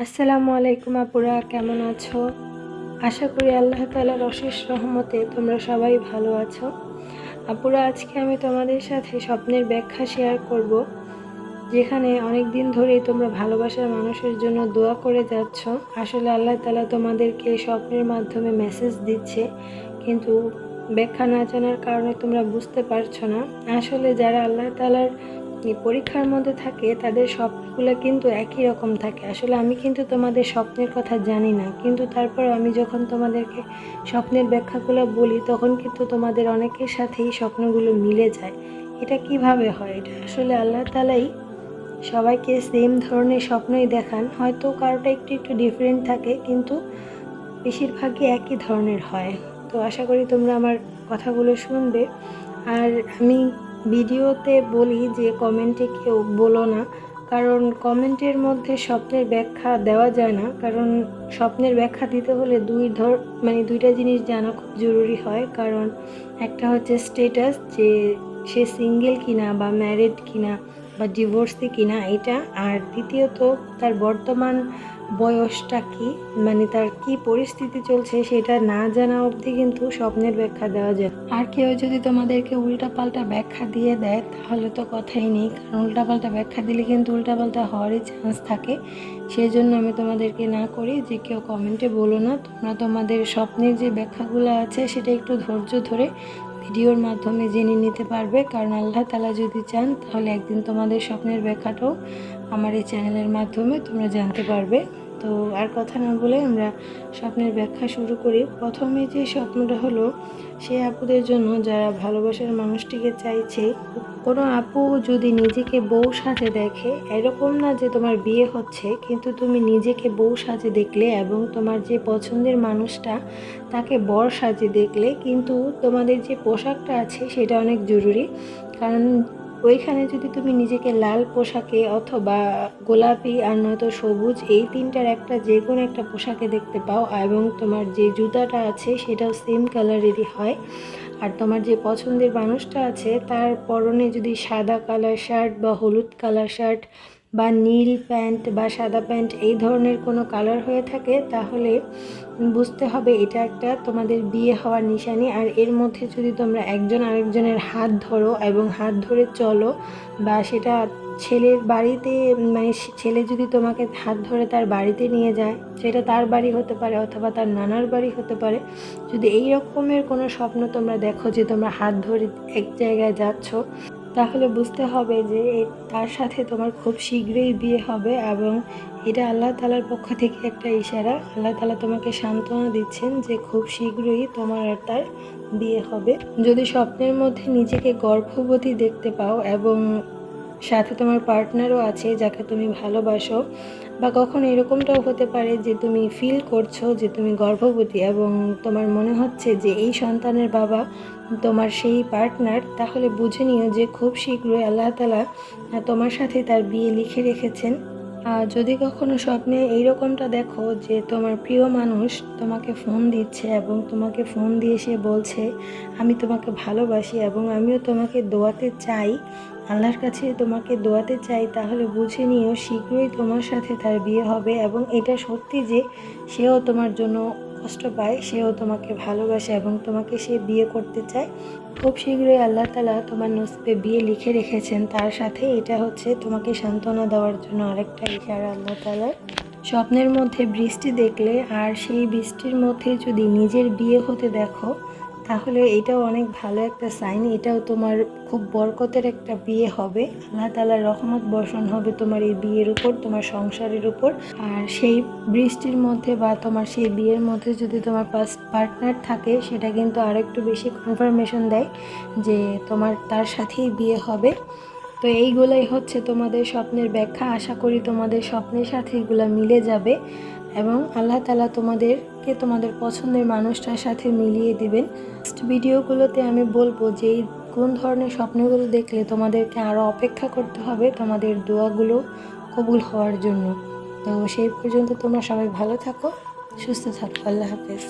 আসসালামু আলাইকুম আপুরা, কেমন আছো? আশা করি আল্লাহ তাআলার অশেষ রহমতে তোমরা সবাই ভালো আছো। আপুরা, আজকে আমি তোমাদের সাথে স্বপ্নের ব্যাখ্যা শেয়ার করব, যেখানে অনেক দিন ধরেই তোমরা ভালোবাসার মানুষের জন্য দোয়া করে যাচ্ছ। আসলে আল্লাহ তাআলা তোমাদেরকে স্বপ্নের মাধ্যমে মেসেজ দিচ্ছে, কিন্তু ব্যাখ্যা না জানার কারণে তোমরা বুঝতে পারছো না। আসলে যারা আল্লাহ তাআলার পরীক্ষার মধ্যে থাকে তাদের স্বপ্নগুলো কিন্তু একই রকম থাকে। আসলে আমি কিন্তু তোমাদের স্বপ্নের কথা জানি না, কিন্তু তারপর আমি যখন তোমাদেরকে স্বপ্নের ব্যাখ্যাগুলো বলি তখন কিন্তু তোমাদের অনেকের সাথেই স্বপ্নগুলো মিলে যায়। এটা কিভাবে হয়? এটা আসলে আল্লাহ তাআলাই সবাইকে সেম ধরনের স্বপ্নই দেখান, হয়তো কারোটা একটু একটু ডিফারেন্ট থাকে, কিন্তু বেশিরভাগই একই ধরনের হয়। তো আশা করি তোমরা আমার কথাগুলো শুনবে। আর আমি ভিডিওতে বলি যে কমেন্টে কেউ বলো না, কারণ কমেন্টের মধ্যে স্বপ্নের ব্যাখ্যা দেওয়া যায় না। কারণ স্বপ্নের ব্যাখ্যা দিতে হলে দুইটা জিনিস জানা খুব জরুরি হয়। কারণ একটা হচ্ছে স্টেটাস, যে সে সিঙ্গেল কিনা বা ম্যারিড কিনা বা ডিভোর্সি কিনা এটা, আর দ্বিতীয়ত তার বর্তমান বয়সটা কি, তার কি পরিস্থিতি চলছে সেটা না জানা অবধি কিন্তু স্বপ্নের ব্যাখ্যা দেওয়া যায়। আর কেউ যদি তোমাদেরকে উল্টাপাল্টা ব্যাখ্যা দিয়ে দেয় তাহলে তো কথাই নেই, কারণ উল্টাপাল্টা ব্যাখ্যা দিলে কিন্তু উল্টাপাল্টা হওয়ারই চান্স থাকে। সেই জন্য আমি তোমাদেরকে না করি যে কেউ কমেন্টে বলো না। তোমরা তোমাদের স্বপ্নের যে ব্যাখ্যাগুলো আছে সেটা একটু ধৈর্য ধরে ভিডিওর মাধ্যমে জেনে নিতে পারবে, কারণ আল্লাহ তাআলা যদি চান তাহলে একদিন তোমাদের স্বপ্নের ব্যাখ্যাটাও আমার এই চ্যানেলের মাধ্যমে তোমরা জানতে পারবে। তো আর কথা না বলে আমরা স্বপ্নের ব্যাখ্যা শুরু করি। প্রথমে যে স্বপ্নটা হলো সে আপুদের জন্য যারা ভালোবাসার মানুষটিকে চাইছে। কোনো আপু যদি নিজেকে বউ সাজে দেখে, এরকম না যে তোমার বিয়ে হচ্ছে কিন্তু তুমি নিজেকে বউ সাজে দেখলে এবং তোমার যে পছন্দের মানুষটা তাকে বর সাজে দেখলে, কিন্তু তোমাদের যে পোশাকটা আছে সেটা অনেক জরুরি। কারণ ওইখানে যদি তুমি নিজেকে লাল পোশাকে অথবা গোলাপি আর নয়তো সবুজ, এই তিনটার একটা যে কোনো একটা পোশাকে দেখতে পাও, এবং তোমার যে জুতাটা আছে সেটাও সেম কালারেরই হয়, আর তোমার যে পছন্দের মানুষটা আছে তার পরনে যদি সাদা কালার শার্ট বা হলুদ কালার শার্ট বা নীল প্যান্ট বা সাদা প্যান্ট এই ধরনের কোনো কালার হয়ে থাকে, তাহলে বুঝতে হবে এটা একটা তোমাদের বিয়ে হওয়ার নিশানি। আর এর মধ্যে যদি তোমরা একজন আরেকজনের হাত ধরো এবং হাত ধরে চলো, বা সেটা ছেলের বাড়িতে, ছেলে যদি তোমাকে হাত ধরে তার বাড়িতে নিয়ে যায়, সেটা তার বাড়ি হতে পারে অথবা তার নানার বাড়ি হতে পারে। যদি এই রকমের কোনো স্বপ্ন তোমরা দেখো যে তোমরা হাত ধরে এক জায়গায় যাচ্ছ, তাহলে বুঝতে হবে যে তার সাথে তোমার খুব শীঘ্রই বিয়ে হবে, এবং এটা আল্লাহ তাআলার পক্ষ থেকে একটা ইশারা। আল্লাহ তাআলা তোমাকে সান্ত্বনা দিচ্ছেন যে খুব শীঘ্রই তোমার আর তার বিয়ে হবে। যদি স্বপ্নের মধ্যে নিজেকে গর্ভবতী দেখতে পাও এবং সাথে তোমার পার্টনারও আছে যাকে তুমি ভালোবাসো, বা কখনো এরকমটাও হতে পারে যে তুমি ফিল করছো যে তুমি গর্ভবতী এবং তোমার মনে হচ্ছে যে এই সন্তানের বাবা তোমার সেই পার্টনার, তাহলে বুঝে নিও যে খুব শীঘ্রই আল্লাহ তাআলা তোমার সাথে তার বিয়ে লিখে রেখেছেন। আর যদি কখনো স্বপ্নে এইরকমটা দেখো যে তোমার প্রিয় মানুষ তোমাকে ফোন দিচ্ছে এবং তোমাকে ফোন দিয়ে সে বলছে আমি তোমাকে ভালোবাসি এবং আমিও তোমাকে দোয়াতে চাই, আল্লাহর কাছে তোমাকে দোয়াতে চাই, তাহলে বুঝে নিও শীঘ্রই তোমার সাথে তার বিয়ে হবে। এবং এটা সত্যি যে সেও তোমার জন্য কষ্ট পায়, সেও তোমাকে ভালোবাসে এবং তোমাকে সে বিয়ে করতে চায়। খুব শীঘ্রই আল্লাহ তাআলা তোমার নসিবে বিয়ে লিখে রেখেছেন তার সাথে। এটা হচ্ছে তোমাকে সান্ত্বনা দেওয়ার জন্য আরেকটা ইশারা আল্লাহ তাআলার। স্বপ্নের মধ্যে বৃষ্টি দেখলে আর সেই বৃষ্টির মধ্যে যদি নিজের বিয়ে হতে দেখো, তাহলে এটাও অনেক ভালো একটা সাইন। এটাও তোমার খুব বরকতের একটা বিয়ে হবে, আল্লাহ তাআলার রহমত বর্ষণ হবে তোমার এই বিয়ের উপর, তোমার সংসারের উপর। আর সেই বৃষ্টির মধ্যে বা তোমার সেই বিয়ের মধ্যে যদি তোমার পার্টনার থাকে, সেটা কিন্তু আরেকটু বেশি কনফার্মেশন দেয় যে তোমার তার সাথেই বিয়ে হবে। তো এইগুলোই হচ্ছে তোমাদের স্বপ্নের ব্যাখ্যা। আশা করি তোমাদের স্বপ্নের সাথে এগুলো মিলে যাবে এবং আল্লাহ তাআলা তোমাদেরকে তোমাদের পছন্দের মানুষটার সাথে মিলিয়ে দিবেন। নেক্সট ভিডিওগুলোতে আমি বলবো যে কোন ধরনের স্বপ্নগুলো দেখলে তোমাদেরকে আরও অপেক্ষা করতে হবে তোমাদের দোয়াগুলো কবুল হওয়ার জন্য। তো সেই পর্যন্ত তোমরা সবাই ভালো থাকো, সুস্থ থাকো। আল্লাহ হাফেজ।